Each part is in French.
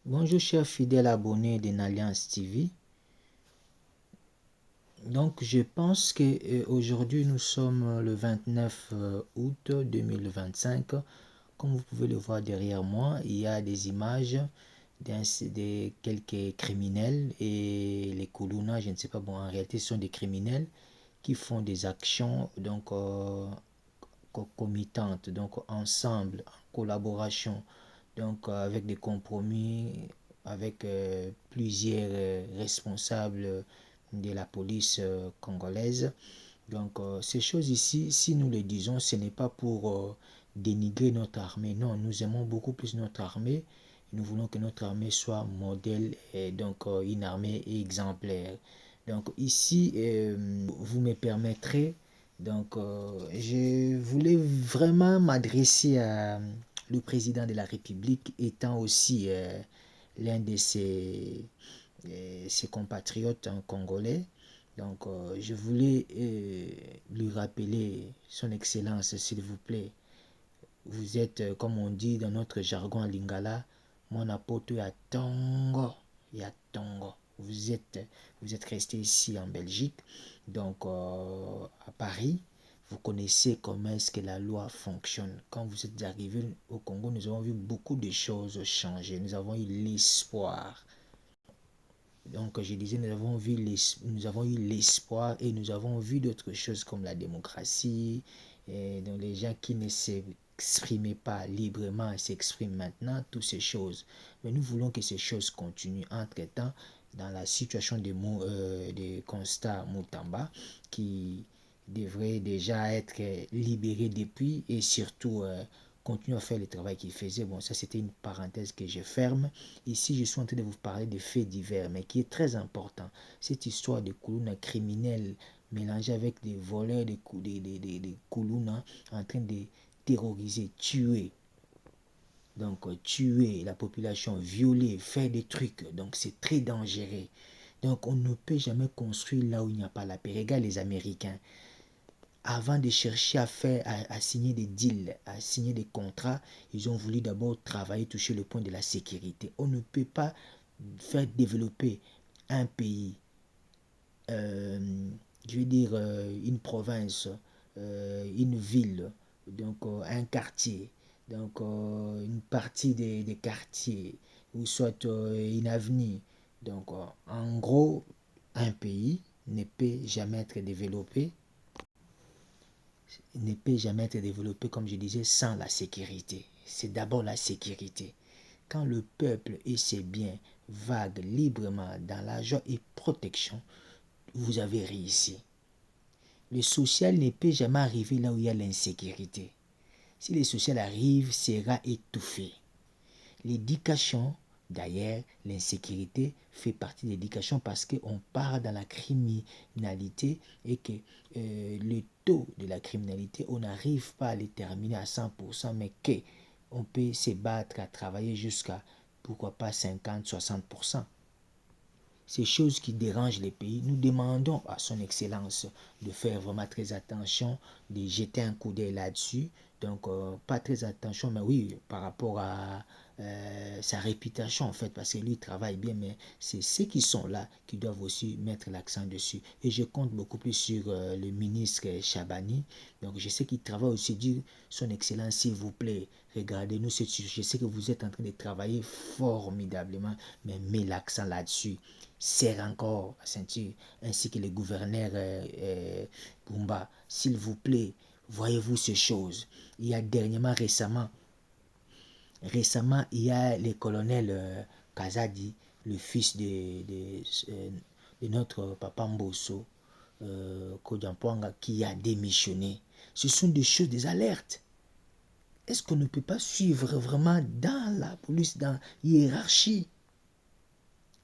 Bonjour chers fidèles abonnés de Nalliance TV. Donc je pense que aujourd'hui nous sommes le 29 août 2025. Comme vous pouvez le voir derrière moi, il y a des images de quelques criminels et les Kuluna, je ne sais pas, bon en réalité ce sont des criminels qui font des actions donc concomitantes, donc ensemble, en collaboration, donc avec des compromis avec plusieurs responsables de la police congolaise. Donc ces choses ici, si nous les disons, ce n'est pas pour dénigrer notre armée. Non, nous aimons beaucoup plus notre armée. Nous voulons que notre armée soit modèle et donc une armée exemplaire. Donc ici, vous me permettrez, donc je voulais vraiment m'adresser à le président de la République, étant aussi l'un de ses compatriotes congolais. Donc, je voulais lui rappeler, Son Excellence, s'il vous plaît, vous êtes, comme on dit dans notre jargon lingala, mon apôtre à Tongo, à Tongo. Vous êtes resté ici en Belgique, donc à Paris. Vous connaissez comment est-ce que la loi fonctionne. Quand vous êtes arrivé au Congo, nous avons vu beaucoup de choses changer. Nous avons eu l'espoir. Donc, je disais, nous avons eu l'espoir et nous avons vu d'autres choses comme la démocratie, et donc les gens qui ne s'exprimaient pas librement s'expriment maintenant, toutes ces choses. Mais nous voulons que ces choses continuent. Entre-temps, dans la situation de Constat Moutamba, qui devrait déjà être libéré depuis et surtout continuer à faire le travail qu'il faisait. Bon, ça c'était une parenthèse que je ferme. Ici, je suis en train de vous parler de faits divers, mais qui est très important. Cette histoire de Kuluna criminels mélangés avec des voleurs de Kuluna en train de terroriser, tuer. Donc, tuer la population, violer, faire des trucs. Donc, c'est très dangereux. Donc, on ne peut jamais construire là où il n'y a pas la paix. Regarde les Américains. Avant de chercher à signer des deals, à signer des contrats, ils ont voulu d'abord travailler, toucher le point de la sécurité. On ne peut pas faire développer un pays, je veux dire une province, une ville, donc un quartier, donc une partie des quartiers, ou soit une avenue. Donc en gros, un pays ne peut jamais être développé ne peut jamais être développé, comme je disais, sans la sécurité. C'est d'abord la sécurité. Quand le peuple et ses biens vaguent librement dans la joie et protection, vous avez réussi. Le social ne peut jamais arriver là où il y a l'insécurité. Si le social arrive, sera étouffé. L'éducation, d'ailleurs, l'insécurité fait partie de l'éducation parce qu'on part dans la criminalité et que le taux de la criminalité, on n'arrive pas à le terminer à 100%, mais qu'on peut se battre à travailler jusqu'à, pourquoi pas, 50-60%. Ces choses qui dérangent les pays, nous demandons à son Excellence de faire vraiment très attention, de jeter un coup d'œil là-dessus. Donc, pas très attention, mais oui, par rapport à sa réputation, en fait, parce que lui travaille bien, mais c'est ceux qui sont là qui doivent aussi mettre l'accent dessus. Et je compte beaucoup plus sur le ministre Chabani. Donc, je sais qu'il travaille aussi dur. Son Excellence, s'il vous plaît, regardez-nous ce sujet. Je sais que vous êtes en train de travailler formidablement, mais mets l'accent là-dessus. Serre encore la ceinture, ainsi que le gouverneur Bumba. S'il vous plaît, voyez-vous ces choses. Il y a récemment, il y a le colonel Kazadi, le fils de notre papa Mbosso, Kodjampoanga, qui a démissionné. Ce sont des choses, des alertes. Est-ce qu'on ne peut pas suivre vraiment dans la police, dans la hiérarchie,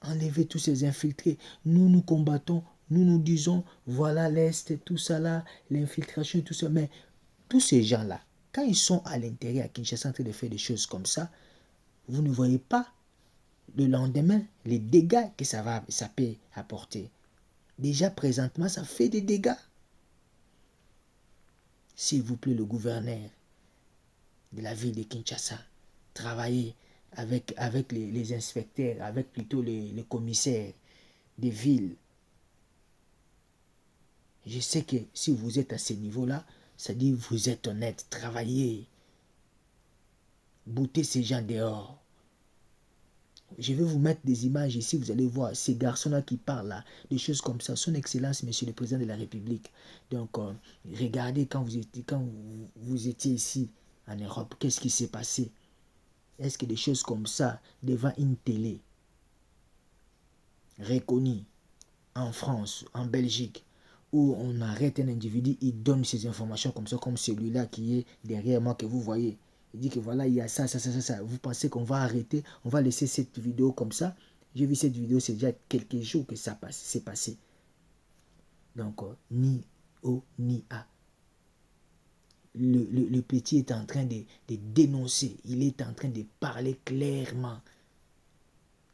enlever tous ces infiltrés? Nous combattons, nous disons, voilà l'Est, tout ça là, l'infiltration, tout ça. Mais tous ces gens-là, quand ils sont à l'intérieur à Kinshasa en train de faire des choses comme ça, vous ne voyez pas le lendemain les dégâts que ça peut apporter. Déjà présentement, ça fait des dégâts. S'il vous plaît, le gouverneur de la ville de Kinshasa, travaillez avec les inspecteurs, avec plutôt les commissaires des villes. Je sais que si vous êtes à ce niveau-là, ça dit vous êtes honnête, travaillez, boutez ces gens dehors. Je vais vous mettre des images ici, vous allez voir ces garçons-là qui parlent là, des choses comme ça. Son Excellence, Monsieur le Président de la République. Donc, regardez quand vous étiez ici en Europe, qu'est-ce qui s'est passé? Est-ce que des choses comme ça, devant une télé, reconnue en France, en Belgique, où on arrête un individu, il donne ces informations comme ça, comme celui-là qui est derrière moi que vous voyez. Il dit que voilà, il y a ça, ça, ça, ça, ça. Vous pensez qu'on va arrêter, on va laisser cette vidéo comme ça? J'ai vu cette vidéo, c'est déjà quelques jours que ça s'est passé. Donc, ni O, ni A. Le petit est en train de dénoncer, il est en train de parler clairement.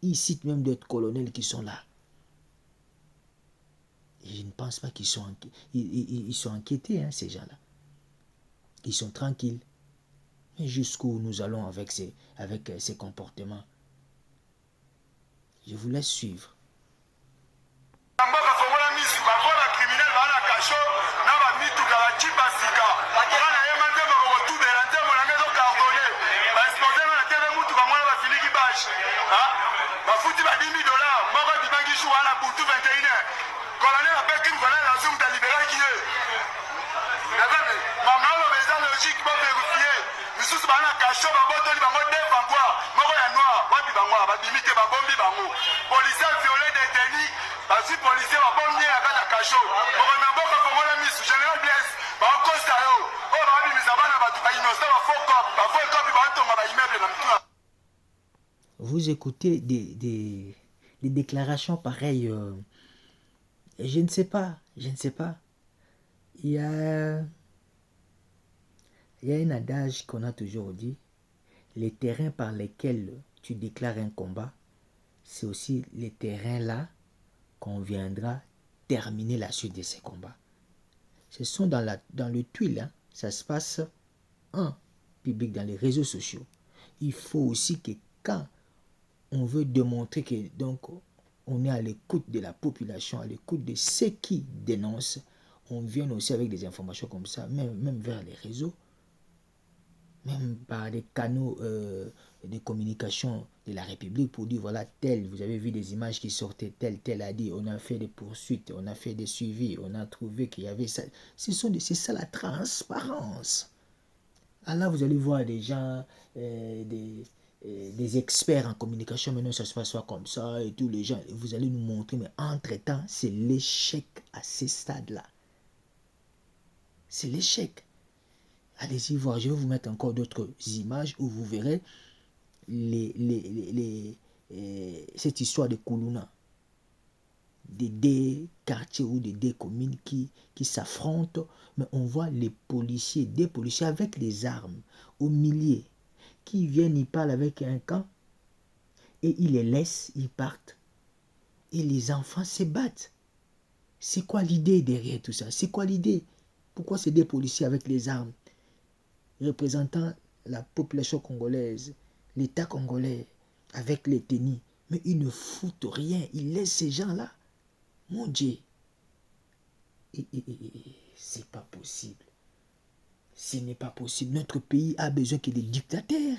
Il cite même d'autres colonels qui sont là. Et je ne pense pas qu'ils sont, ils sont inquiétés, hein, ces gens-là. Ils sont tranquilles. Mais jusqu'où nous allons avec ces comportements? Je vous laisse suivre. Vous écoutez des déclarations pareilles. Je ne sais pas. Il y a un adage qu'on a toujours dit. Les terrains par lesquels tu déclares un combat, c'est aussi les terrains là qu'on viendra terminer la suite de ces combats. Ce sont dans le tuile, hein, ça se passe en public, dans les réseaux sociaux. Il faut aussi que quand on veut démontrer que donc on est à l'écoute de la population, à l'écoute de ceux qui dénoncent, on vient aussi avec des informations comme ça, même vers les réseaux, même par des canaux de communication de la République pour dire voilà tel, vous avez vu des images qui sortaient, tel a dit, on a fait des poursuites, on a fait des suivis, on a trouvé qu'il y avait ça. C'est ça la transparence. Ah là, vous allez voir des gens, des experts en communication, maintenant ça se passe comme ça, et tous les gens, vous allez nous montrer, mais entre-temps, c'est l'échec à ces stades-là. C'est l'échec. Allez-y voir, je vais vous mettre encore d'autres images où vous verrez cette histoire de Koulouna. Des quartiers ou des communes qui s'affrontent, mais on voit des policiers avec des armes, au milliers, qui viennent, ils parlent avec un camp, et ils les laissent, ils partent. Et les enfants se battent. C'est quoi l'idée derrière tout ça? C'est quoi l'idée? Pourquoi c'est des policiers avec les armes, représentant la population congolaise, l'État congolais, avec les tennis, mais ils ne foutent rien, ils laissent ces gens-là? Mon Dieu, c'est pas possible. Ce n'est pas possible. Notre pays a besoin qu'il y ait des dictateurs.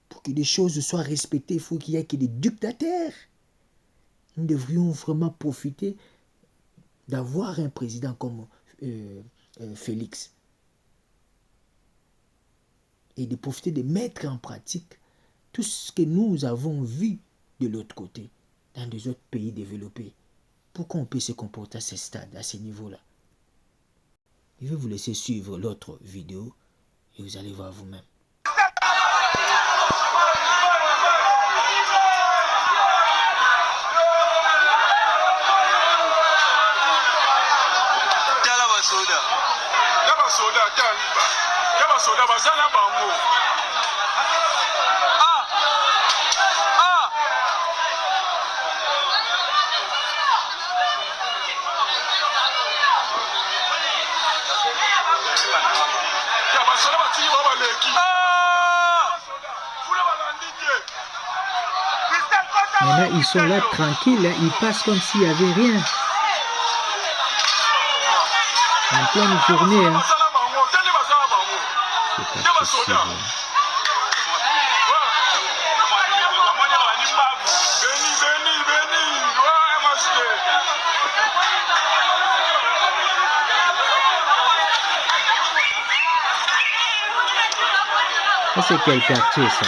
Pour que les choses soient respectées, il faut qu'il y ait des dictateurs. Nous devrions vraiment profiter d'avoir un président comme Félix. Et de profiter de mettre en pratique tout ce que nous avons vu de l'autre côté, dans des autres pays développés. Pourquoi on peut se comporter à ce stade, à ce niveau-là? Je vais vous laisser suivre l'autre vidéo et vous allez voir vous-même. Maintenant, ils sont là tranquilles, hein, ils passent comme s'il n'y avait rien. En pleine journée, hein. C'est pas possible. Ça, c'est quel quartier, ça?